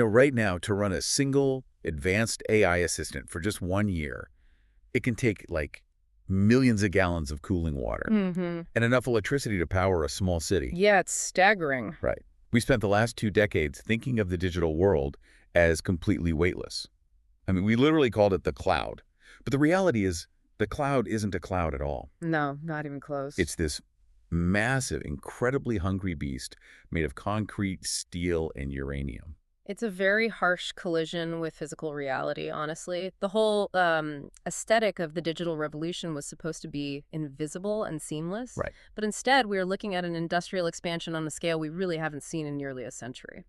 Right now, to run a single advanced AI assistant for just 1 year, it can take like millions of gallons of cooling water and enough electricity to power a small city. Yeah, it's staggering. Right. We spent the last 2 decades thinking of the digital world as completely weightless. I mean, we literally called it the cloud. But the reality is, the cloud isn't a cloud at all. No, not even close. It's this massive, incredibly hungry beast made of concrete, steel, and uranium. It's a very harsh collision with physical reality, honestly. The whole aesthetic of the digital revolution was supposed to be invisible and seamless. Right. But instead, we are looking at an industrial expansion on a scale we really haven't seen in nearly a century.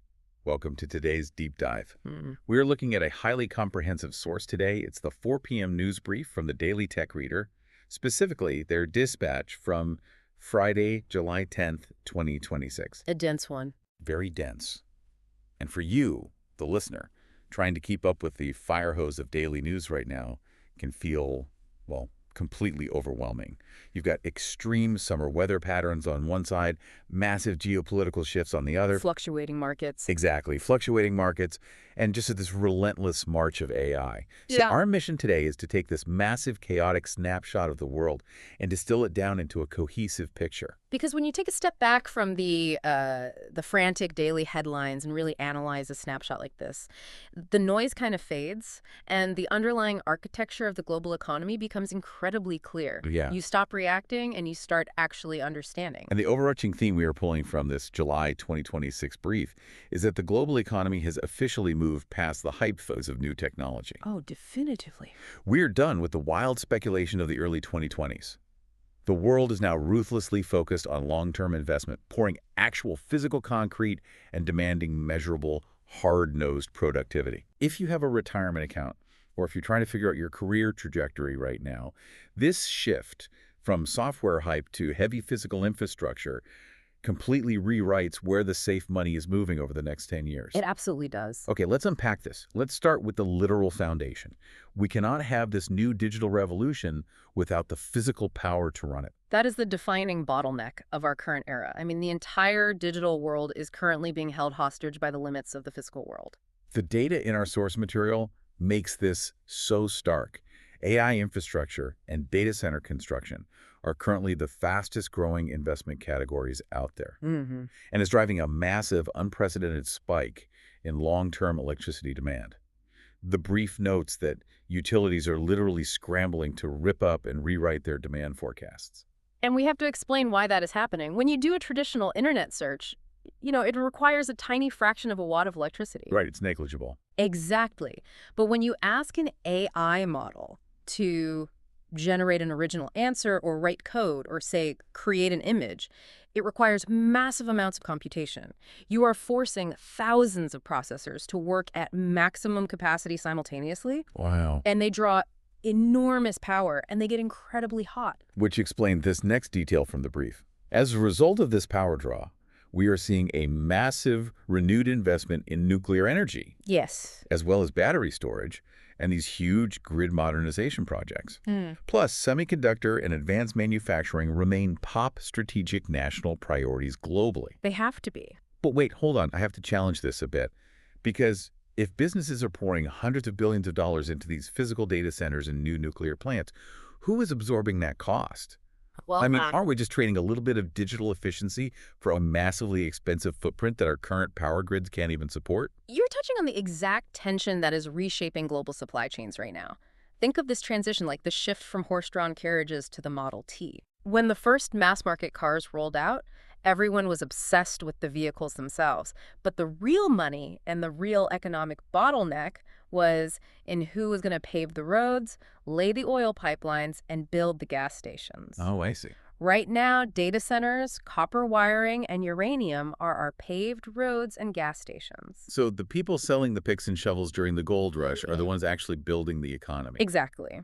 Welcome to today's deep dive. Mm. We're looking at a highly comprehensive source today. It's the 4 p.m. news brief from the Daily Tech Reader, specifically their dispatch from Friday, July 10th, 2026. A dense one. Very dense. And for you, the listener, trying to keep up with the fire hose of daily news right now can feel, well, completely overwhelming. You've got extreme summer weather patterns on one side, massive geopolitical shifts on the other. Fluctuating markets. Exactly. Fluctuating markets, and just this relentless march of AI. So Yeah. our mission today is to take this massive, chaotic snapshot of the world and distill it down into a cohesive picture. Because when you take a step back from the frantic daily headlines and really analyze a snapshot like this, the noise kind of fades, and the underlying architecture of the global economy becomes incredibly clear. Yeah. You stop reacting and you start actually understanding. And the overarching theme we are pulling from this July 2026 brief is that the global economy has officially moved past the hype phase of new technology. Oh, definitively. We're done with the wild speculation of the early 2020s. The world is now ruthlessly focused on long-term investment, pouring actual physical concrete and demanding measurable, hard-nosed productivity. If you have a retirement account, or if you're trying to figure out your career trajectory right now, this shift from software hype to heavy physical infrastructure completely rewrites where the safe money is moving over the next 10 years. It absolutely does. Okay, let's unpack this. Let's start with the literal foundation. We cannot have this new digital revolution without the physical power to run it. That is the defining bottleneck of our current era. I mean, the entire digital world is currently being held hostage by the limits of the physical world. The data in our source material makes this so stark. AI infrastructure and data center construction are currently the fastest growing investment categories out there. And is driving a massive, unprecedented spike in long-term electricity demand. The brief notes that utilities are literally scrambling to rip up and rewrite their demand forecasts. And we have to explain why that is happening. When you do a traditional internet search, it requires a tiny fraction of a watt of electricity. Right, it's negligible. Exactly. But when you ask an AI model to generate an original answer or write code or, say, create an image, it requires massive amounts of computation. You are forcing thousands of processors to work at maximum capacity simultaneously. Wow. And they draw enormous power, and they get incredibly hot. Which explained this next detail from the brief. As a result of this power draw, we are seeing a massive renewed investment in nuclear energy. Yes. As well as battery storage and these huge grid modernization projects. Plus, semiconductor and advanced manufacturing remain top strategic national priorities globally. They have to be. But wait, hold on. I have to challenge this a bit. Because if businesses are pouring hundreds of billions of dollars into these physical data centers and new nuclear plants, who is absorbing that cost? Well, I mean, aren't we just trading a little bit of digital efficiency for a massively expensive footprint that our current power grids can't even support? You're touching on the exact tension that is reshaping global supply chains right now. Think of this transition like the shift from horse-drawn carriages to the Model T. When the first mass-market cars rolled out, everyone was obsessed with the vehicles themselves. But the real money and the real economic bottleneck was in who was going to pave the roads, lay the oil pipelines, and build the gas stations. Oh, I see. Right now, data centers, copper wiring, and uranium are our paved roads and gas stations. So the people selling the picks and shovels during the gold rush are the ones actually building the economy. Exactly.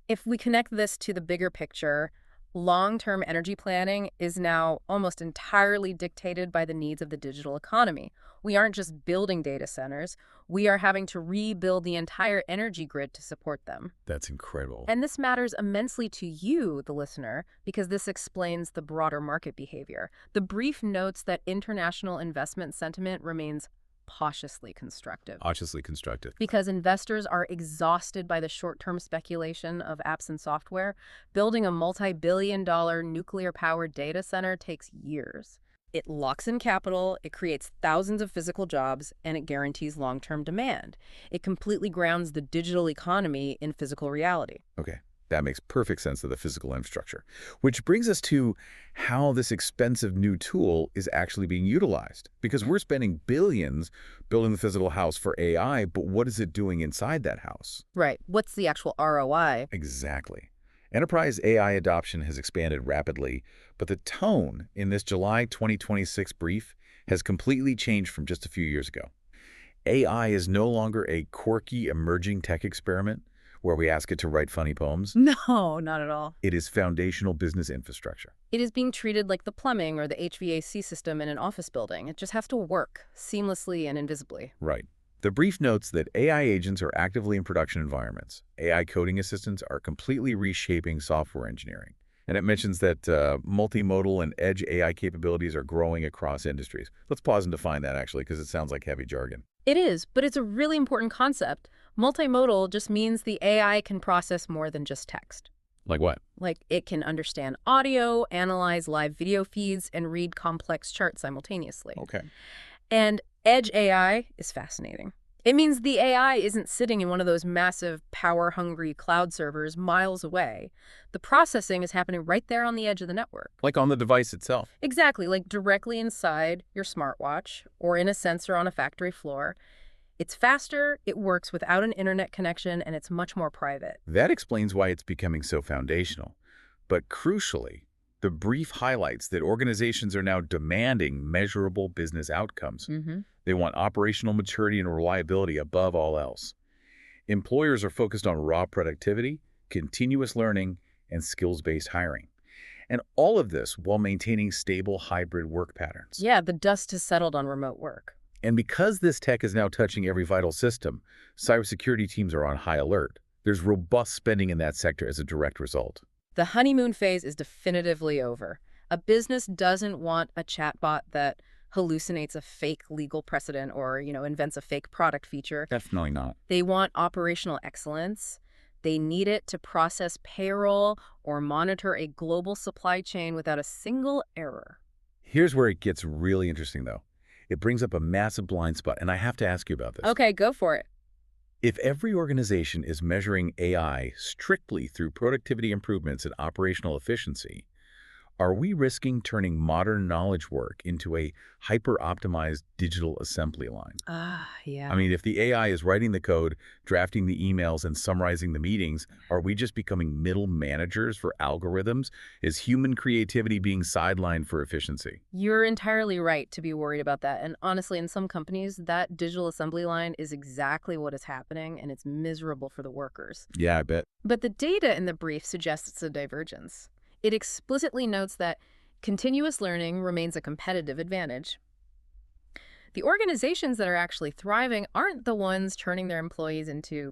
If we connect this to the bigger picture, long-term energy planning is now almost entirely dictated by the needs of the digital economy. We aren't just building data centers, we are having to rebuild the entire energy grid to support them. That's incredible. And this matters immensely to you, the listener, because this explains the broader market behavior. The brief notes that international investment sentiment remains cautiously constructive. Cautiously constructive. Because investors are exhausted by the short-term speculation of apps and software, building a multi-billion-dollar nuclear-powered data center takes years. It locks in capital, it creates thousands of physical jobs, and it guarantees long-term demand. It completely grounds the digital economy in physical reality. Okay, that makes perfect sense of the physical infrastructure. Which brings us to how this expensive new tool is actually being utilized. Because we're spending billions building the physical house for AI, but what is it doing inside that house? Right. What's the actual ROI? Exactly. Enterprise AI adoption has expanded rapidly, but the tone in this July 2026 brief has completely changed from just a few years ago. AI is no longer a quirky emerging tech experiment where we ask it to write funny poems. No, not at all. It is foundational business infrastructure. It is being treated like the plumbing or the HVAC system in an office building. It just has to work seamlessly and invisibly. Right. The brief notes that AI agents are actively in production environments. AI coding assistants are completely reshaping software engineering. And it mentions that multimodal and edge AI capabilities are growing across industries. Let's pause and define that, actually, because it sounds like heavy jargon. It is, but it's a really important concept. Multimodal just means the AI can process more than just text. Like what? Like it can understand audio, analyze live video feeds, and read complex charts simultaneously. Okay. And edge AI is fascinating. It means the AI isn't sitting in one of those massive, power-hungry cloud servers miles away. The processing is happening right there on the edge of the network. Like on the device itself. Exactly, like directly inside your smartwatch or in a sensor on a factory floor. It's faster, it works without an internet connection, and it's much more private. That explains why it's becoming so foundational. But crucially, the brief highlights that organizations are now demanding measurable business outcomes. They want operational maturity and reliability above all else. Employers are focused on raw productivity, continuous learning, and skills-based hiring. And all of this while maintaining stable hybrid work patterns. Yeah, the dust has settled on remote work. And because this tech is now touching every vital system, cybersecurity teams are on high alert. There's robust spending in that sector as a direct result. The honeymoon phase is definitively over. A business doesn't want a chatbot that hallucinates a fake legal precedent or, invents a fake product feature. Definitely not. They want operational excellence. They need it to process payroll or monitor a global supply chain without a single error. Here's where it gets really interesting, though. It brings up a massive blind spot, and I have to ask you about this. Okay, go for it. If every organization is measuring AI strictly through productivity improvements and operational efficiency, are we risking turning modern knowledge work into a hyper-optimized digital assembly line? Yeah. I mean, if the AI is writing the code, drafting the emails, and summarizing the meetings, are we just becoming middle managers for algorithms? Is human creativity being sidelined for efficiency? You're entirely right to be worried about that. And honestly, in some companies, that digital assembly line is exactly what is happening, and it's miserable for the workers. Yeah, I bet. But the data in the brief suggests it's a divergence. It explicitly notes that continuous learning remains a competitive advantage. The organizations that are actually thriving aren't the ones turning their employees into,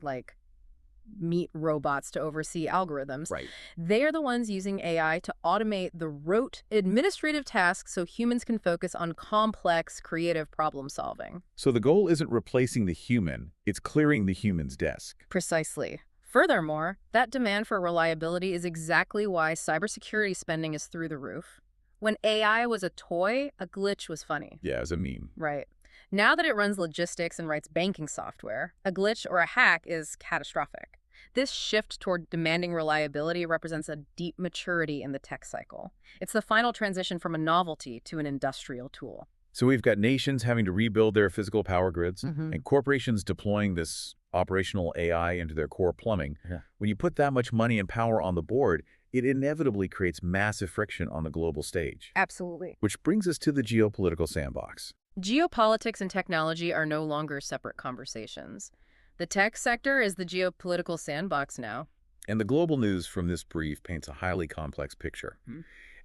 meat robots to oversee algorithms. Right. They are the ones using AI to automate the rote administrative tasks so humans can focus on complex, creative problem solving. So the goal isn't replacing the human, it's clearing the human's desk. Precisely. Furthermore, that demand for reliability is exactly why cybersecurity spending is through the roof. When AI was a toy, a glitch was funny. Yeah, as a meme. Right. Now that it runs logistics and writes banking software, a glitch or a hack is catastrophic. This shift toward demanding reliability represents a deep maturity in the tech cycle. It's the final transition from a novelty to an industrial tool. So we've got nations having to rebuild their physical power grids, and corporations deploying this operational AI into their core plumbing. Yeah. When you put that much money and power on the board, it inevitably creates massive friction on the global stage. Absolutely. Which brings us to the geopolitical sandbox. Geopolitics and technology are no longer separate conversations. The tech sector is the geopolitical sandbox now. And the global news from this brief paints a highly complex picture.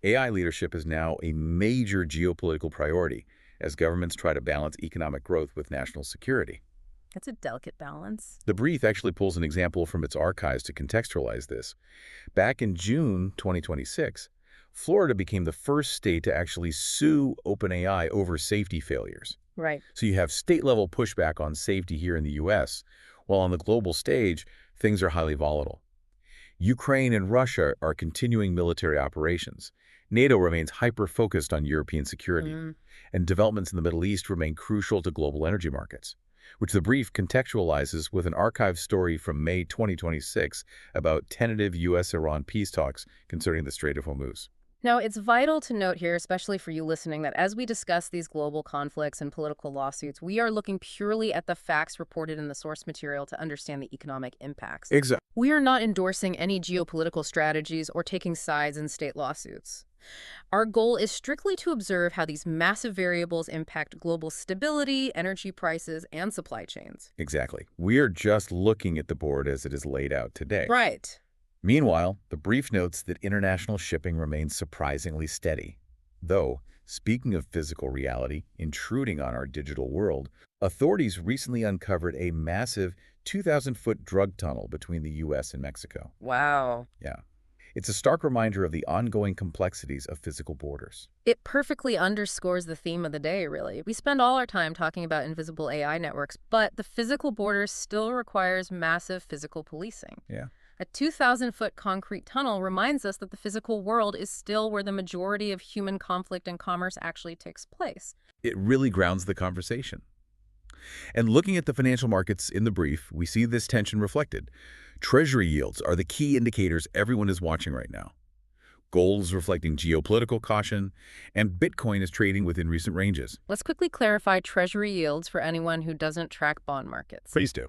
AI leadership is now a major geopolitical priority as governments try to balance economic growth with national security. That's a delicate balance. The brief actually pulls an example from its archives to contextualize this. Back in June 2026, Florida became the first state to actually sue OpenAI over safety failures. Right. So you have state-level pushback on safety here in the U.S., while on the global stage, things are highly volatile. Ukraine and Russia are continuing military operations. NATO remains hyper-focused on European security, Mm. and developments in the Middle East remain crucial to global energy markets, which the brief contextualizes with an archive story from May 2026 about tentative U.S.-Iran peace talks concerning the Strait of Hormuz. Now, it's vital to note here, especially for you listening, that as we discuss these global conflicts and political lawsuits, we are looking purely at the facts reported in the source material to understand the economic impacts. Exactly. We are not endorsing any geopolitical strategies or taking sides in state lawsuits. Our goal is strictly to observe how these massive variables impact global stability, energy prices, and supply chains. Exactly. We are just looking at the board as it is laid out today. Right. Meanwhile, the brief notes that international shipping remains surprisingly steady. Though, speaking of physical reality intruding on our digital world, authorities recently uncovered a massive 2,000-foot drug tunnel between the U.S. and Mexico. Wow. Yeah. It's a stark reminder of the ongoing complexities of physical borders. It perfectly underscores the theme of the day, really. We spend all our time talking about invisible AI networks, but the physical border still requires massive physical policing. Yeah. A 2,000-foot concrete tunnel reminds us that the physical world is still where the majority of human conflict and commerce actually takes place. It really grounds the conversation. And looking at the financial markets in the brief, we see this tension reflected. Treasury yields are the key indicators everyone is watching right now. Gold is reflecting geopolitical caution, and Bitcoin is trading within recent ranges. Let's quickly clarify Treasury yields for anyone who doesn't track bond markets. Please do.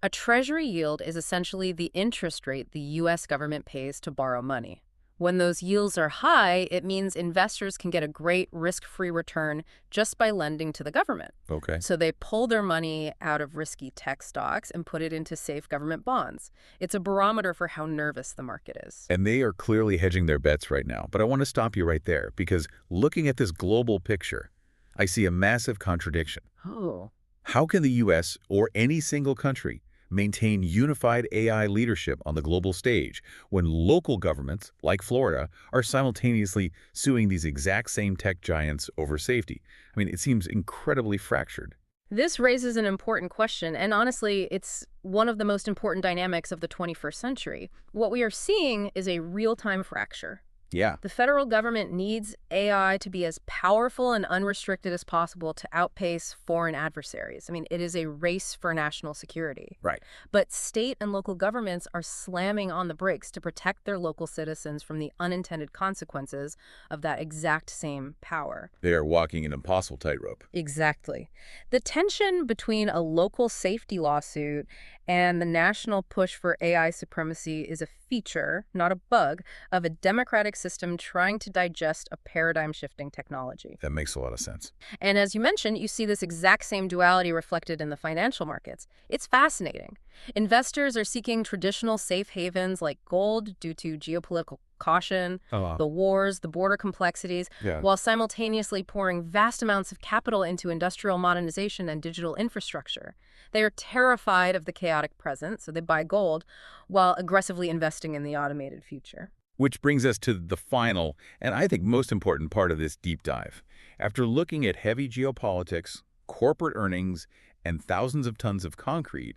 A Treasury yield is essentially the interest rate the U.S. government pays to borrow money. When those yields are high, it means investors can get a great risk-free return just by lending to the government. Okay. So they pull their money out of risky tech stocks and put it into safe government bonds. It's a barometer for how nervous the market is. And they are clearly hedging their bets right now. But I want to stop you right there, because looking at this global picture, I see a massive contradiction. Oh. How can the U.S. or any single country maintain unified AI leadership on the global stage when local governments, like Florida, are simultaneously suing these exact same tech giants over safety? I mean, it seems incredibly fractured. This raises an important question, and honestly, it's one of the most important dynamics of the 21st century. What we are seeing is a real-time fracture. Yeah. The federal government needs AI to be as powerful and unrestricted as possible to outpace foreign adversaries. I mean, it is a race for national security. Right. But state and local governments are slamming on the brakes to protect their local citizens from the unintended consequences of that exact same power. They are walking an impossible tightrope. Exactly. The tension between a local safety lawsuit and the national push for AI supremacy is a feature, not a bug, of a democratic system trying to digest a paradigm-shifting technology. That makes a lot of sense. And as you mentioned, you see this exact same duality reflected in the financial markets. It's fascinating. Investors are seeking traditional safe havens like gold due to geopolitical caution, the wars, the border complexities, while simultaneously pouring vast amounts of capital into industrial modernization and digital infrastructure. They are terrified of the chaotic present, so they buy gold, while aggressively investing in the automated future. Which brings us to the final, and I think most important part of this deep dive. After looking at heavy geopolitics, corporate earnings, and thousands of tons of concrete,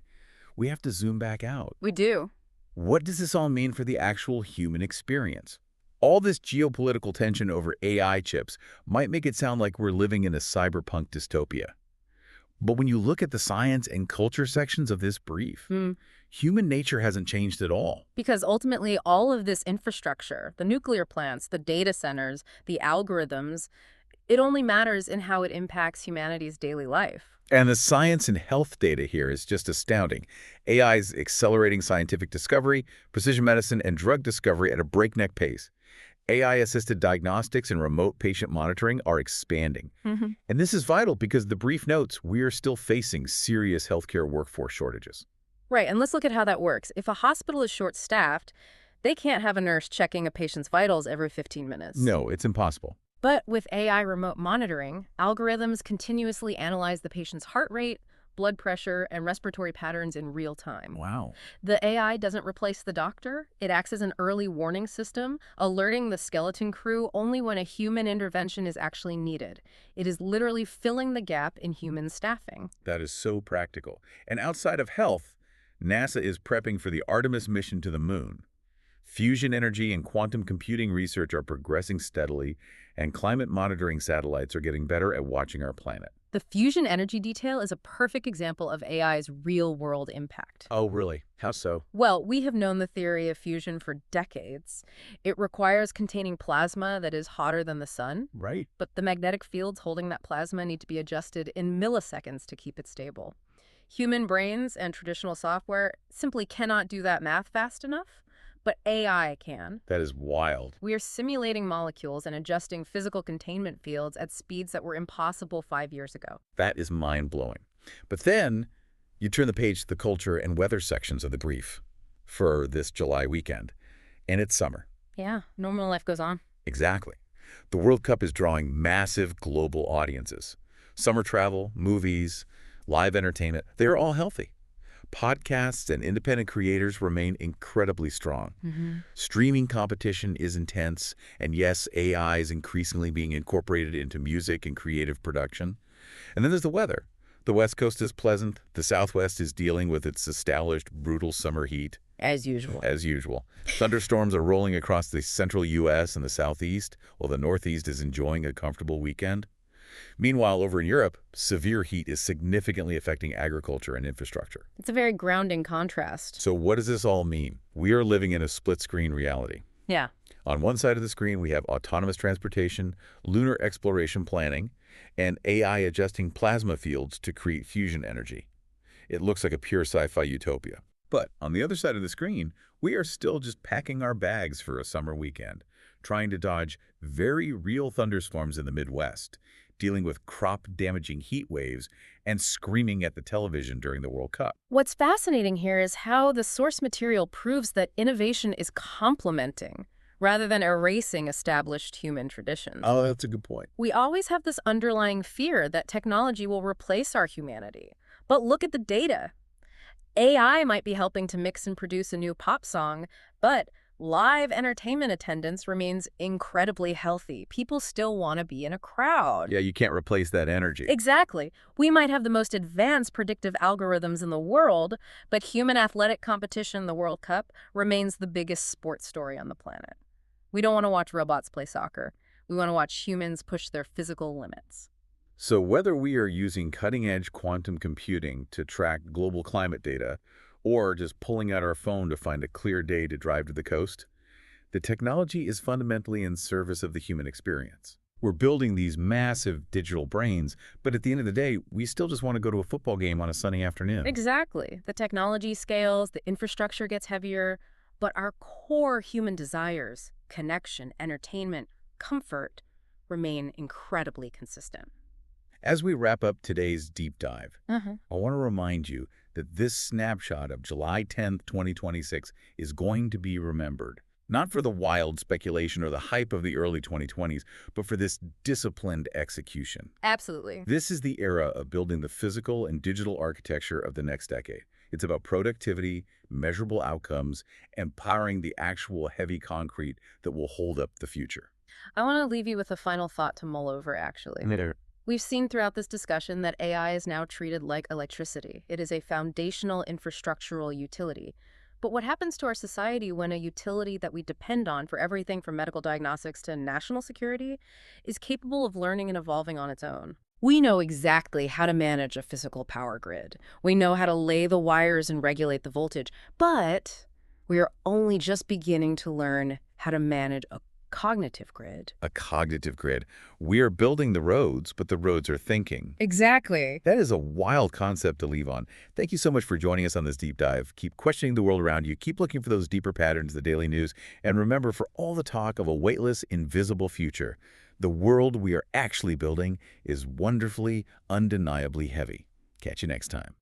we have to zoom back out. We do. What does this all mean for the actual human experience? All this geopolitical tension over AI chips might make it sound like we're living in a cyberpunk dystopia. But when you look at the science and culture sections of this brief, human nature hasn't changed at all. Because ultimately, all of this infrastructure, the nuclear plants, the data centers, the algorithms, it only matters in how it impacts humanity's daily life. And the science and health data here is just astounding. AI is accelerating scientific discovery, precision medicine, and drug discovery at a breakneck pace. AI-assisted diagnostics and remote patient monitoring are expanding. And this is vital because the brief notes we are still facing serious healthcare workforce shortages. Right, and let's look at how that works. If a hospital is short-staffed, they can't have a nurse checking a patient's vitals every 15 minutes. No, it's impossible. But with AI remote monitoring, algorithms continuously analyze the patient's heart rate, blood pressure, and respiratory patterns in real time. Wow. The AI doesn't replace the doctor. It acts as an early warning system, alerting the skeleton crew only when a human intervention is actually needed. It is literally filling the gap in human staffing. That is so practical. And outside of health, NASA is prepping for the Artemis mission to the moon. Fusion energy and quantum computing research are progressing steadily, and climate monitoring satellites are getting better at watching our planet. The fusion energy detail is a perfect example of AI's real-world impact. Oh, really? How so? Well, we have known the theory of fusion for decades. It requires containing plasma that is hotter than the sun, Right. but the magnetic fields holding that plasma need to be adjusted in milliseconds to keep it stable. Human brains and traditional software simply cannot do that math fast enough, but AI can. That is wild. We are simulating molecules and adjusting physical containment fields at speeds that were impossible 5 years ago. That is mind-blowing. But then you turn the page to the culture and weather sections of the brief for this July weekend, and it's summer. Yeah, normal life goes on. Exactly. The World Cup is drawing massive global audiences. Summer travel, movies, live entertainment, they're all healthy. Podcasts and independent creators remain incredibly strong. Streaming competition is intense, and yes, AI is increasingly being incorporated into music and creative production. And then there's the weather. The West Coast is pleasant. The Southwest is dealing with its established brutal summer heat. As usual. As usual. Thunderstorms are rolling across the central U.S. and the Southeast, while the Northeast is enjoying a comfortable weekend. Meanwhile, over in Europe, severe heat is significantly affecting agriculture and infrastructure. It's a very grounding contrast. So what does this all mean? We are living in a split-screen reality. Yeah. On one side of the screen, we have autonomous transportation, lunar exploration planning, and AI adjusting plasma fields to create fusion energy. It looks like a pure sci-fi utopia. But on the other side of the screen, we are still just packing our bags for a summer weekend, trying to dodge very real thunderstorms in the Midwest, dealing with crop-damaging heat waves, and screaming at the television during the World Cup. What's fascinating here is how the source material proves that innovation is complementing rather than erasing established human traditions. Oh, that's a good point. We always have this underlying fear that technology will replace our humanity. But look at the data. AI might be helping to mix and produce a new pop song, but live entertainment attendance remains incredibly healthy. People still want to be in a crowd. Yeah, you can't replace that energy. Exactly. We might have the most advanced predictive algorithms in the world, but human athletic competition, the World Cup, remains the biggest sports story on the planet. We don't want to watch robots play soccer. We want to watch humans push their physical limits. So whether we are using cutting-edge quantum computing to track global climate data, or just pulling out our phone to find a clear day to drive to the coast, the technology is fundamentally in service of the human experience. We're building these massive digital brains, but at the end of the day, we still just want to go to a football game on a sunny afternoon. Exactly. The technology scales, the infrastructure gets heavier, but our core human desires, connection, entertainment, comfort, remain incredibly consistent. As we wrap up today's deep dive, I want to remind you that this snapshot of July 10th, 2026 is going to be remembered. Not for the wild speculation or the hype of the early 2020s, but for this disciplined execution. Absolutely. This is the era of building the physical and digital architecture of the next decade. It's about productivity, measurable outcomes, and powering the actual heavy concrete that will hold up the future. I want to leave you with a final thought to mull over, actually. We've seen throughout this discussion that AI is now treated like electricity. It is a foundational infrastructural utility. But what happens to our society when a utility that we depend on for everything from medical diagnostics to national security is capable of learning and evolving on its own? We know exactly how to manage a physical power grid. We know how to lay the wires and regulate the voltage. But we are only just beginning to learn how to manage a cognitive grid. A cognitive grid. We are building the roads, but the roads are thinking. Exactly. That is a wild concept to leave on. Thank you so much for joining us on this deep dive. Keep questioning the world around you. Keep looking for those deeper patterns in the daily news. And remember, for all the talk of a weightless, invisible future, the world we are actually building is wonderfully, undeniably heavy. Catch you next time.